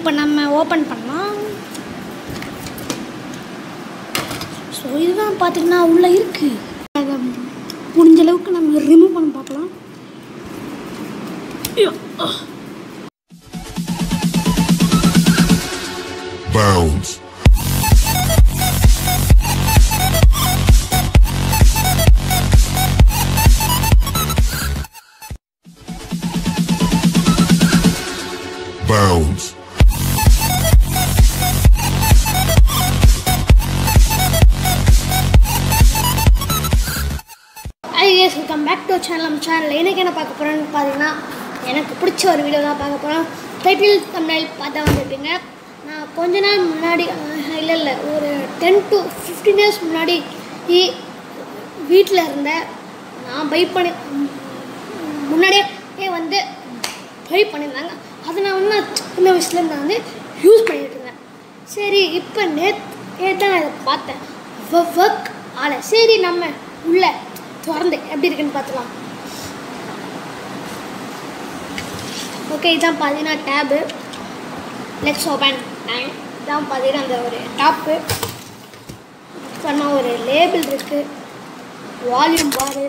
இப்போ நம்ம ஓப்பன் பண்ணலாம். ஸோ இதுதான் பார்த்தீங்கன்னா உள்ளே இருக்குது. அதை முடிஞ்ச அளவுக்கு நம்ம ரிமூவ் பண்ண பார்க்கலாம். Bounds. Bounds. Guys welcome back to channel. நம்ம சேனலில் எனக்கு என்ன பார்க்க போகிறோன்னு பார்த்தீங்கன்னா எனக்கு பிடிச்ச ஒரு வீடியோ தான் பார்க்க போகிறோம். டைட்டில் தம்ப்நெயில் பார்த்தா வந்துருப்பீங்க. நான் கொஞ்ச நாள் முன்னாடி இல்லை ஒரு 10 to 15 years முன்னாடி வீட்டில் இருந்தேன். நான் பை பண்ணி முன்னாடியே வந்து பை பண்ணியிருந்தாங்க. அதை நான் வந்து சின்ன வயசுல நான் வந்து யூஸ் பண்ணிகிட்டு இருந்தேன். சரி இப்போ நேற்று தான் இதை பார்த்தேன். ஒர்க் ஆலை. சரி நம்ம உள்ள திறந்து எப்படி இருக்குன்னு பார்த்துக்கலாம். ஓகே, இதான் பார்த்தீங்கன்னா டேபு. Let's open. இதான் பார்த்தீங்கன்னா அந்த ஒரு டாப்பு சொன்னால் ஒரு லேபிள் இருக்குது, வால்யூம் பாரு.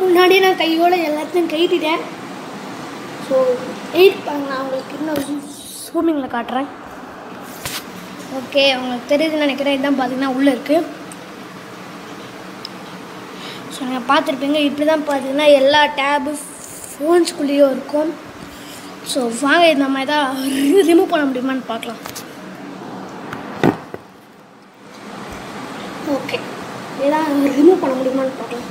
முன்னாடியே நான் கையோடு எல்லாத்தையும் கைட்டிட்டேன். ஸோ நான் உங்களுக்கு இன்னும் ஜூமிங்கில் காட்டுறேன். ஓகே, உங்களுக்கு தெரியுதுன்னு நினைக்கிறேன். இதான் பார்த்தீங்கன்னா உள்ளே இருக்குது. ஸோ நீங்கள் பார்த்துருப்பீங்க. இப்படி தான் பார்த்தீங்கன்னா எல்லா டேபு ஃபோன்ஸ்குள்ளேயும் இருக்கும். ஸோ வாங்க இது நம்ம எதாவது ரிமூவ் பண்ண முடியுமான்னு பார்க்கலாம். ஓகே, இதான் ரிமூவ் பண்ண முடியுமான்னு பார்க்கலாம்.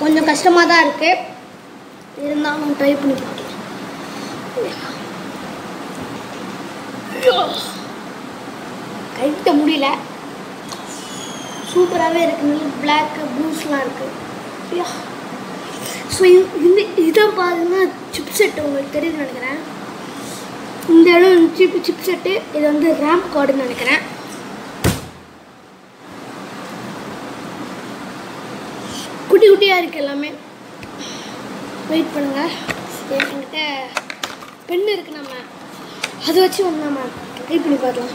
கொஞ்சம் கஷ்டமாக தான் இருக்குது, இருந்தாலும் ட்ரை பண்ணி பார்க்கலாம். கைட்ட முடியல. சூப்பராகவே இருக்குது. பிளாக்கு ப்ளூஸ்லாம் இருக்குது. ஸோ இதான் பார்த்தீங்கன்னா சிப் செட்டு. உங்களுக்கு தெரியுதுன்னு நினைக்கிறேன். இந்த இடம் சிப் செட்டு. இது வந்து ரேம் கார்டுன்னு நினைக்கிறேன். குட்டி குட்டியாக இருக்குது எல்லாமே. வெயிட் பண்ணுங்கள். என்கிட்ட பென் இருக்குது. நம்ம அதை வச்சு ஒன்று நம்ம ட்ரை பண்ணி பார்க்கலாம்.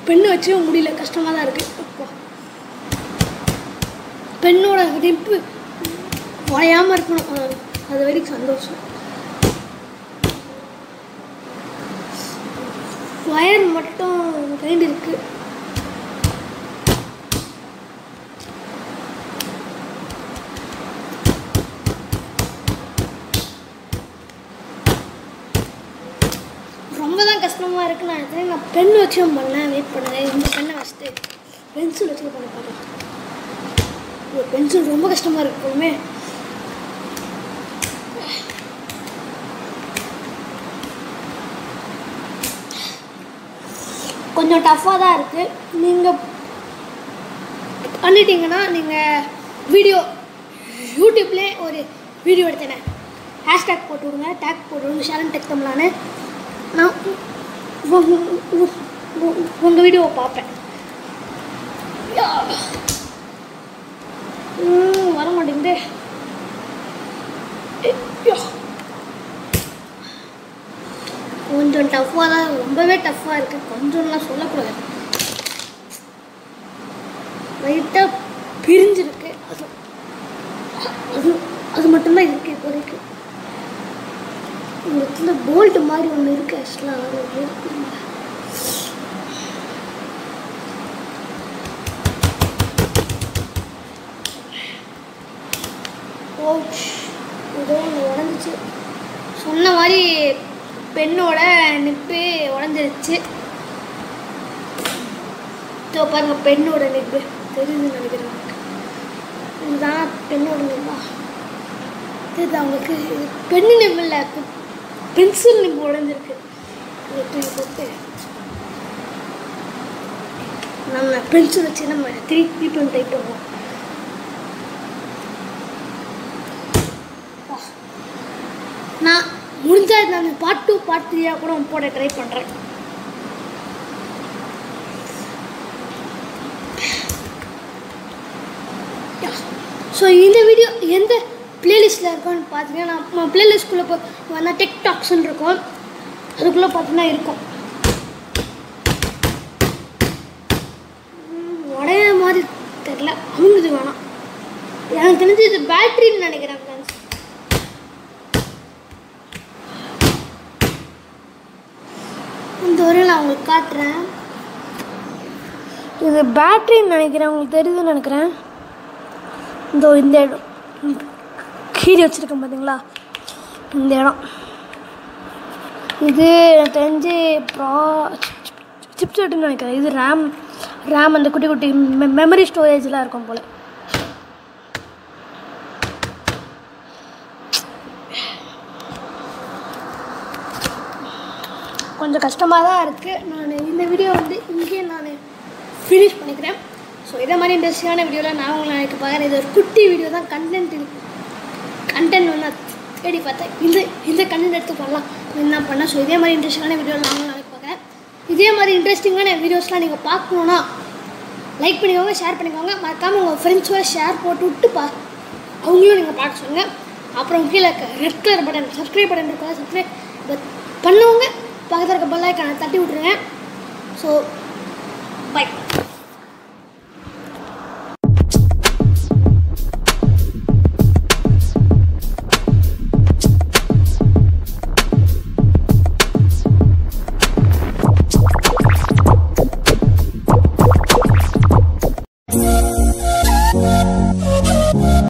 பெண்ணை வச்சு முடியல, கஷ்டமாக தான் இருக்குது. இப்போ பெண்ணோட நிப்பு உடையாமல் இருக்கணும், அது வரைக்கும் சந்தோஷம். வயர் மட்டும் கைண்ட் இருக்குது. ரொம்ப தான் கஷ்டமாக இருக்குது. நான் பென் வச்சு பண்ணேன். வெயிட் பண்ணுங்கள். இந்த பெண்ணை வச்சுட்டு பென்சில் வச்சு பண்ண பார்க்கலாம். பென்சில் ரொம்ப கஷ்டமாக இருக்குது எப்பவுமே. கொஞ்சம் டஃப்பாக தான் இருக்குது. நீங்கள் பண்ணிட்டீங்கன்னா நீங்கள் யூடியூப்லேயே ஒரு வீடியோ எடுத்தேனே, ஹேஷ்டேக் போட்டு விடுங்க, டேக் போட்டு விடுங்க, ஷேரன் டெக் தமிழான்னு. நான் உங்கள் வீடியோவை பார்ப்பேன். வர மாட்டேங்குது. கொஞ்சம் டஃப்பாக தான், ரொம்பவே டஃப்பாக இருக்குது. கொஞ்சம்லாம் சொல்லக்கூடாது. லைட்டாக பிரிஞ்சிருக்கு. அது மட்டும்தான் இருக்குது இப்போதைக்கு. இடத்துல போல்ட் மாதிரி ஒன்று இருக்குது. ஆக்சுவலாக ஏதோ ஒன்று உடஞ்சிச்சு. சொன்ன மாதிரி பெண்ணோட நிப்பு உடஞ்சிருச்சு. ஸோ பாருங்கள், பெண்ணோட நிப்பு தெரியுதுன்னு நினைக்கிறேன். இதுதான் பெண்ணோட நிப்பா தெரியுது அவங்களுக்கு. பெண்ணு நிப்பு இல்லை, பென்சில் நிப்பு உடஞ்சிருக்கு. போட்டு நம்ம பென்சில் வச்சு நம்ம திருப்பி டைப் பண்ணுவோம். நான் முடிஞ்சால் நான் பார்ட் 2 பார்ட் 3 கூட போட ட்ரை பண்ணுறேன். ஸோ இந்த வீடியோ எந்த பிளேலிஸ்ட்டில் இருக்கும்னு பார்த்தீங்கன்னா நம்ம பிளேலிஸ்ட்குள்ளே போய் டிக்டாக்ஸ்ன்னு இருக்கும், அதுக்குள்ளே பார்த்தீங்கன்னா இருக்கும். உடைய மாதிரி தெரில, அவங்களுக்கு வேணாம். எனக்கு தெரிஞ்சு இது பேட்டரின்னு நினைக்கிறேன் ஃப்ரெண்ட்ஸ். இந்த வரையும் நான் உங்களுக்கு காட்டுறேன். இது பேட்டரின்னு நினைக்கிறேன், உங்களுக்கு தெரியுதுன்னு நினைக்கிறேன். இந்த இடம் கீழே வச்சுருக்கேன் பார்த்தீங்களா, இந்த இடம். இது எனக்கு தெரிஞ்சு சிப்செட்டுன்னு நினைக்கிறேன். இது ரேம் அந்த குட்டி குட்டி மெமரி ஸ்டோரேஜ்லாம் இருக்கும் போல். கொஞ்சம் கஷ்டமாக தான் இருக்குது. நான் இந்த வீடியோ இங்கேயே நான் ஃபினிஷ் பண்ணிக்கிறேன். ஸோ இதே மாதிரி இன்ட்ரெஸ்டிங்கான வீடியோவில் நான் உங்களை நாளைக்கு பார்க்குறேன். இது ஒரு குட்டி வீடியோ தான், கண்டென்ட் நான் தேடி பார்த்தேன். இந்த கண்டென்ட் எடுத்து பண்ணலாம் என்ன பண்ணேன். ஸோ இதே மாதிரி இன்ட்ரெஸ்டிங்கான வீடியோவில் நான் உங்களை நாளைக்கு பார்க்குறேன். இதே மாதிரி இன்ட்ரெஸ்டிங்கான வீடியோஸ்லாம் நீங்கள் பார்க்கணுன்னா லைக் பண்ணிக்கோங்க, ஷேர் பண்ணிக்கோங்க. மறக்காமல் உங்கள் ஃப்ரெண்ட்ஸோட ஷேர் போட்டு விட்டு அவங்களும் நீங்கள் பார்க்க சொல்லுங்கள். அப்புறம் கீழே red colour button subscribe button இருக்கா, சப்ஸ்கிரைப் பண்ணுவாங்க. பக்கத்தில் இருக்க பெல் ஐகானை தட்டி விட்ருங்க. So by.